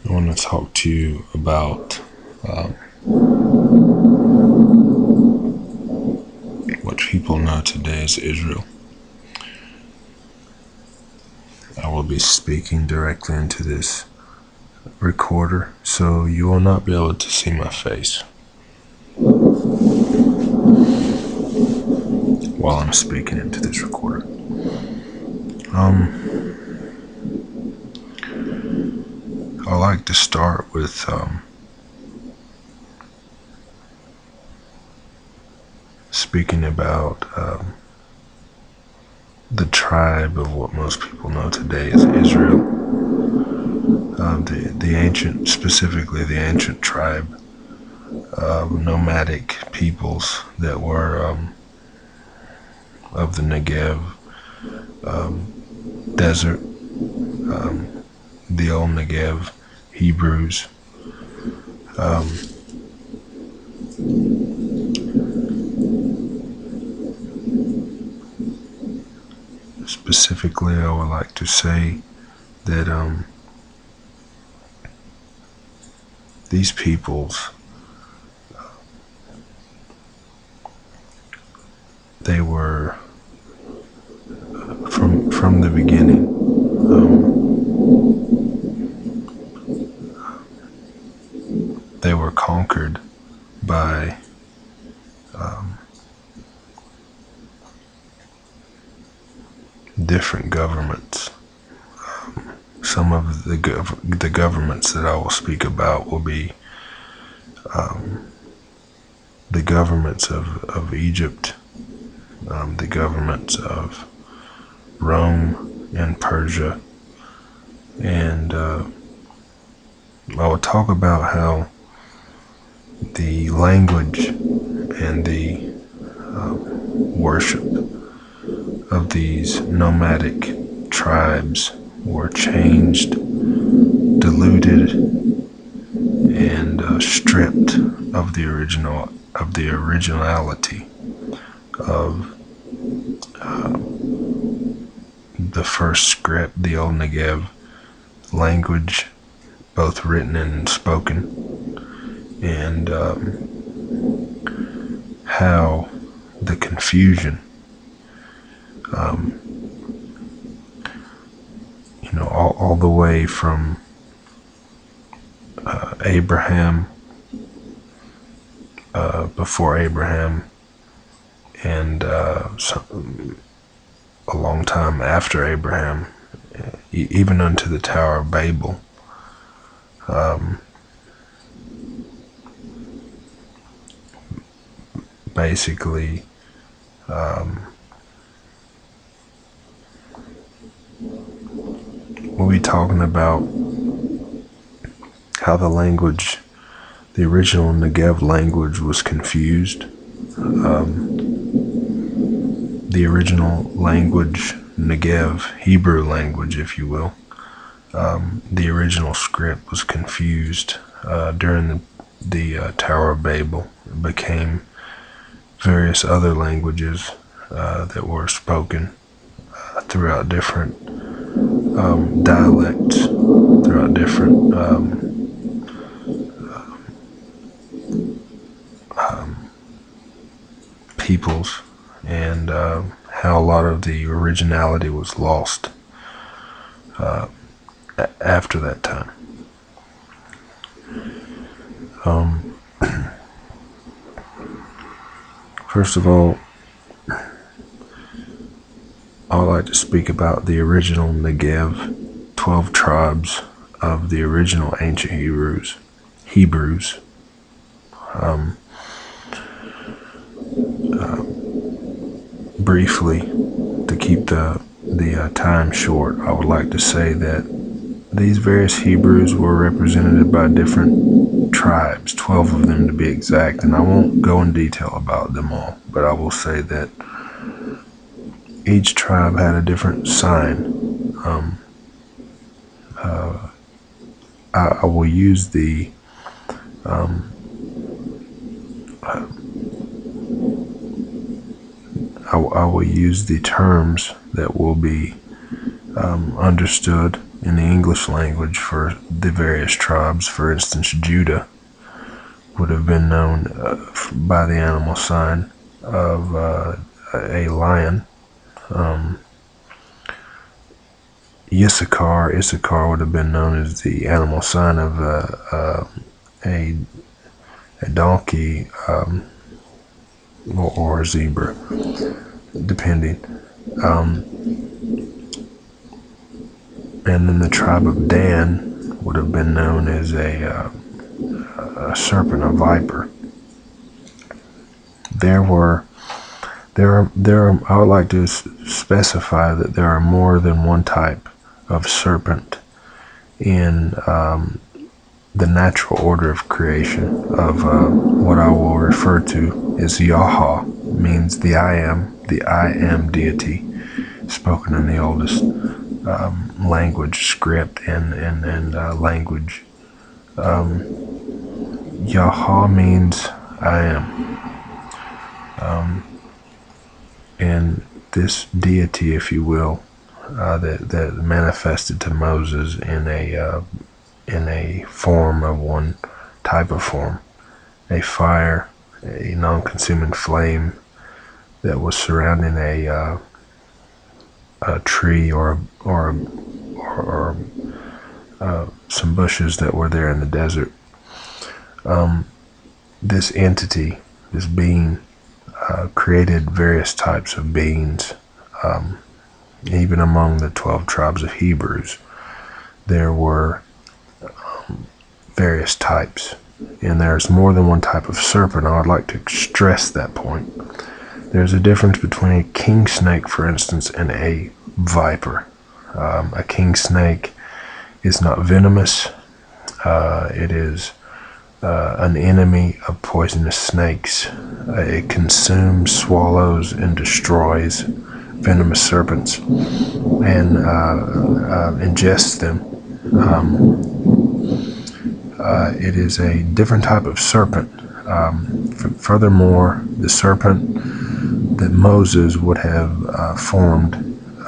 I want to talk to you about what people know today as Israel. I will be speaking directly into this recorder, so you will not be able to see my face while I'm speaking into this recorder. I like to start with speaking about the tribe of what most people know today as Israel. The ancient, specifically the ancient tribe of nomadic peoples that were of the Negev desert, the old Negev Hebrews. Specifically, I would like to say that these peoples, they were from the beginning they were conquered by different governments. Some of the governments that I will speak about will be the governments of Egypt, the governments of Rome and Persia, and I will talk about how the language and the worship of these nomadic tribes were changed, diluted, and stripped of the originality of the first script, the old Negev language, both written and spoken, and how the confusion, all the way from Abraham, before Abraham, and a long time after Abraham, even unto the Tower of Babel. Basically, we'll be talking about how the original Negev language was confused. The original language, Negev, Hebrew language, if you will, the original script was confused during the Tower of Babel. It became various other languages that were spoken throughout different dialects, throughout different peoples, and how a lot of the originality was lost after that time. First of all, I would like to speak about the original Negev, 12 tribes of the original ancient Hebrews. Briefly, to keep the time short, I would like to say that these various Hebrews were represented by different tribes, 12 of them to be exact, and I won't go in detail about them all, but I will say that each tribe had a different sign. I will use the I will use the terms that will be understood in the English language for the various tribes. For instance, Judah would have been known by the animal sign of a lion. Issachar would have been known as the animal sign of a donkey or a zebra, depending. And then the tribe of Dan would have been known as a serpent, a viper. I would like to specify that there are more than one type of serpent in the natural order of creation of what I will refer to as Yahweh, means the I am deity, spoken in the oldest language, script, and language. Yahweh means I am. And this deity, if you will, that manifested to Moses in a form of one type of form, a fire, a non-consuming flame that was surrounding a tree or some bushes that were there in the desert. This entity, this being, created various types of beings. Even among the 12 tribes of Hebrews, there were various types, and there's more than one type of serpent. I would like to stress that point. There's a difference between a king snake, for instance, and a viper. A king snake is not venomous. It is an enemy of poisonous snakes. It consumes, swallows, and destroys venomous serpents and ingests them. It is a different type of serpent. Furthermore, the serpent that Moses would have formed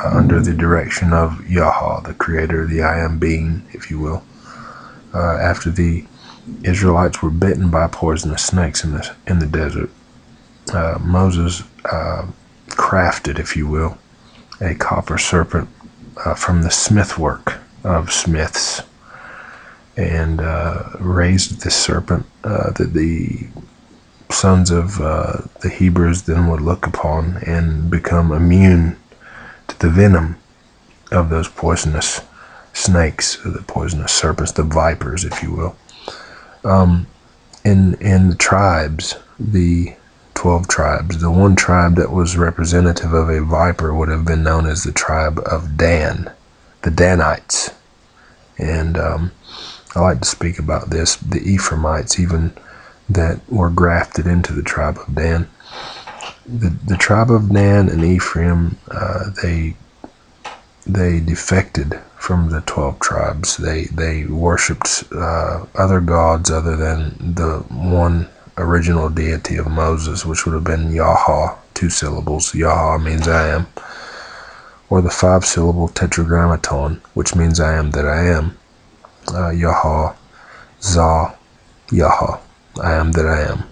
under the direction of Yahweh, the creator, the I am being, if you will, after the Israelites were bitten by poisonous snakes in the desert, Moses crafted, if you will, a copper serpent from the smith work of smiths, and raised this serpent that the sons of the Hebrews then would look upon and become immune to the venom of those poisonous snakes, the poisonous serpents, the vipers, if you will. In the tribes, the 12 tribes, the one tribe that was representative of a viper would have been known as the tribe of Dan, the Danites. And I like to speak about this, the Ephraimites even, that were grafted into the tribe of Dan. The tribe of Dan and Ephraim, they defected from the 12 tribes. They worshipped other gods other than the one original deity of Moses, which would have been Yahweh, 2 syllables. Yahweh means I am. Or the 5-syllable tetragrammaton, which means I am that I am. Yahweh, Zah, Yahweh, I am that I am,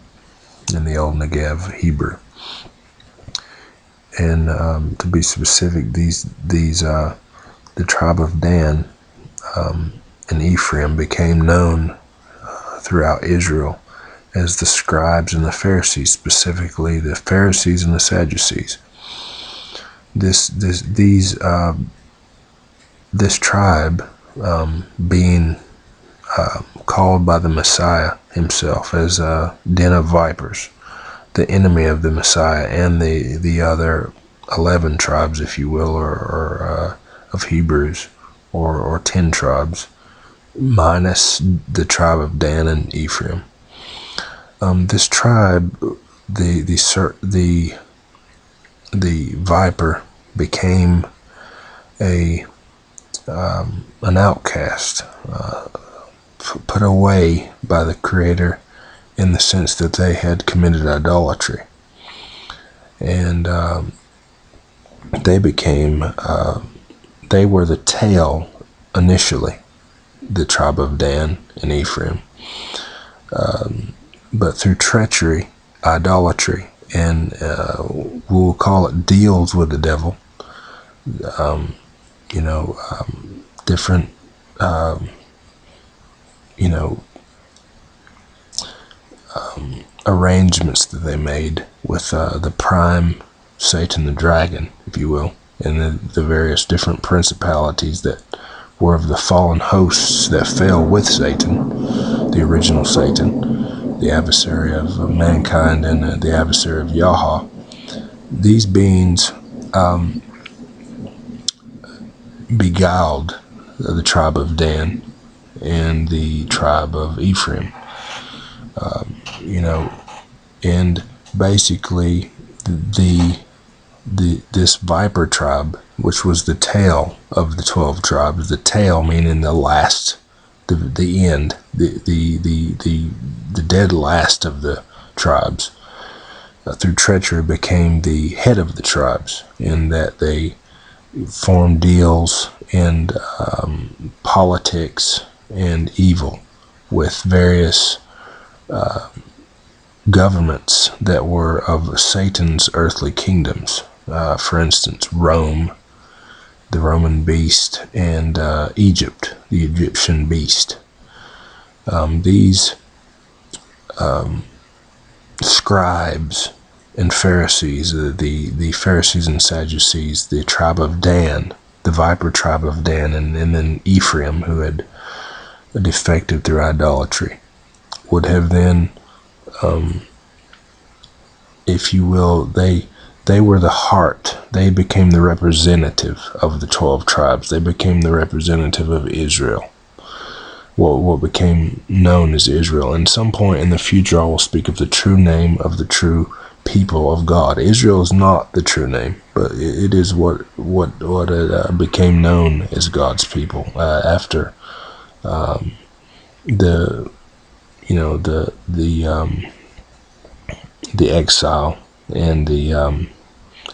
in the Old Negev Hebrew. And to be specific, the tribe of Dan and Ephraim became known throughout Israel as the scribes and the Pharisees, specifically the Pharisees and the Sadducees. This tribe, being called by the Messiah himself as a den of vipers, the enemy of the Messiah and the other 11 tribes, if you will, or of Hebrews, or 10 tribes, minus the tribe of Dan and Ephraim. This tribe, the viper, became an outcast, put away by the Creator, in the sense that they had committed idolatry, and they became they were the tail initially, the tribe of Dan and Ephraim. But through treachery, idolatry, and we'll call it deals with the devil, different, arrangements that they made with the prime Satan, the dragon, if you will, and the various different principalities that were of the fallen hosts that fell with Satan, the original Satan, the adversary of mankind and the adversary of Yahweh. These beings beguiled the tribe of Dan and the tribe of Ephraim. And basically this viper tribe, which was the tail of the 12 tribes, the tail meaning the last, the end, the dead last of the tribes, through treachery became the head of the tribes, in that they formed deals and politics and evil with various governments that were of Satan's earthly kingdoms. For instance, Rome, the Roman beast, and Egypt, the Egyptian beast. These scribes and Pharisees, the Pharisees and Sadducees, the tribe of Dan, the viper tribe of Dan, and then Ephraim, who had defected through idolatry, would have then, if you will, they were the heart. They became the representative of the 12 tribes. They became the representative of Israel, what became known as Israel. And some point in the future, I will speak of the true name of the true people of God. Israel is not the true name, but it is what became known as God's people after the exile and the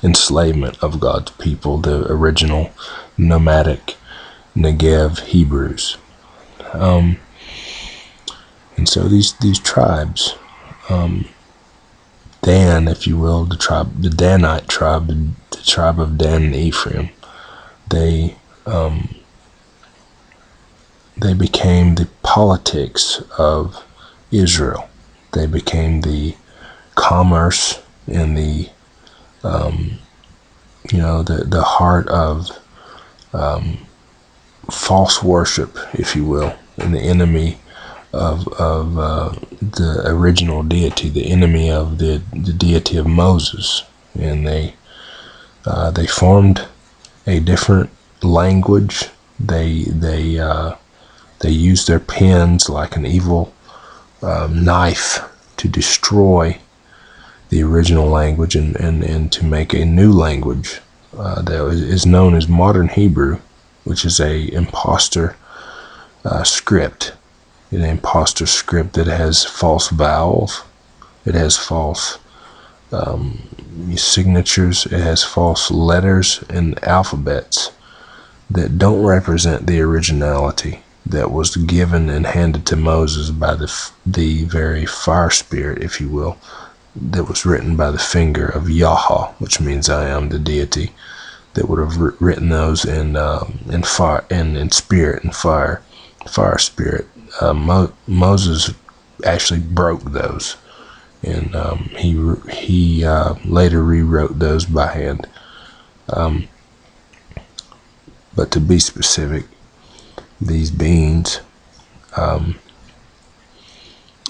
enslavement of God's people, the original nomadic Negev Hebrews. And so these tribes, Dan, if you will, the Danite tribe, the tribe of Dan and Ephraim, they became the politics of Israel. They became the commerce and the heart of false worship, if you will, and the enemy of the original deity, the enemy of the deity of Moses. And they formed a different language. They used their pens like an evil knife to destroy the original language and to make a new language that is known as modern Hebrew, which is a imposter script. An imposter script that has false vowels, it has false signatures, it has false letters and alphabets that don't represent the originality that was given and handed to Moses by the very fire spirit, if you will, that was written by the finger of Yahweh, which means I am the deity, that would have written those in fire and in spirit and fire spirit. Moses actually broke those, and he later rewrote those by hand. But to be specific, these beings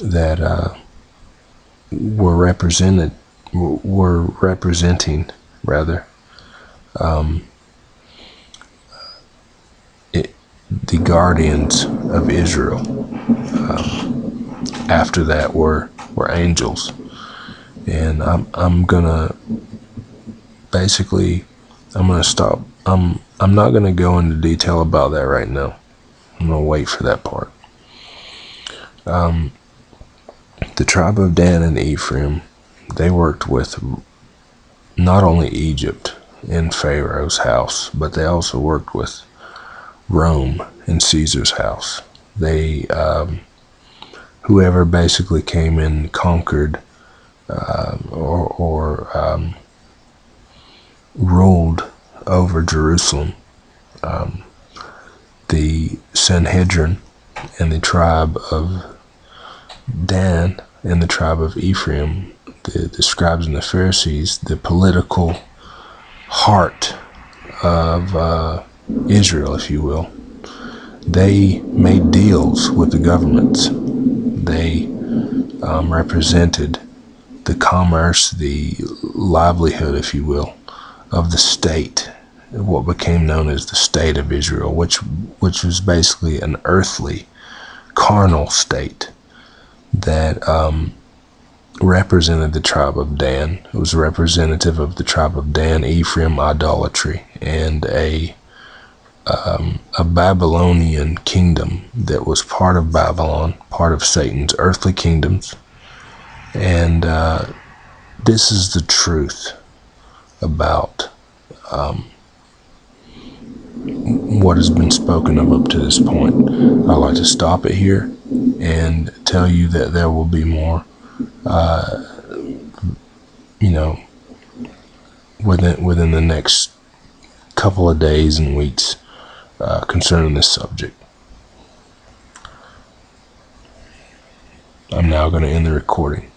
that were representing the guardians of Israel. After that were angels, and I'm gonna stop. I'm not gonna go into detail about that right now. I'm gonna wait for that part. The tribe of Dan and Ephraim, they worked with not only Egypt, in Pharaoh's house, but they also worked with Rome in Caesar's house. They, whoever basically came in and conquered or ruled over Jerusalem, the Sanhedrin and the tribe of Dan and the tribe of Ephraim, the scribes and the Pharisees, the political heart of Israel, if you will, they made deals with the governments. They represented the commerce, the livelihood, if you will, of the state, what became known as the state of Israel, which was basically an earthly, carnal state that represented the tribe of Dan. It was representative of the tribe of Dan, Ephraim, idolatry, and a Babylonian kingdom that was part of Babylon, part of Satan's earthly kingdoms. And this is the truth about what has been spoken of up to this point. I'd like to stop it here and tell you that there will be more, within the next couple of days and weeks concerning this subject. I'm now going to end the recording.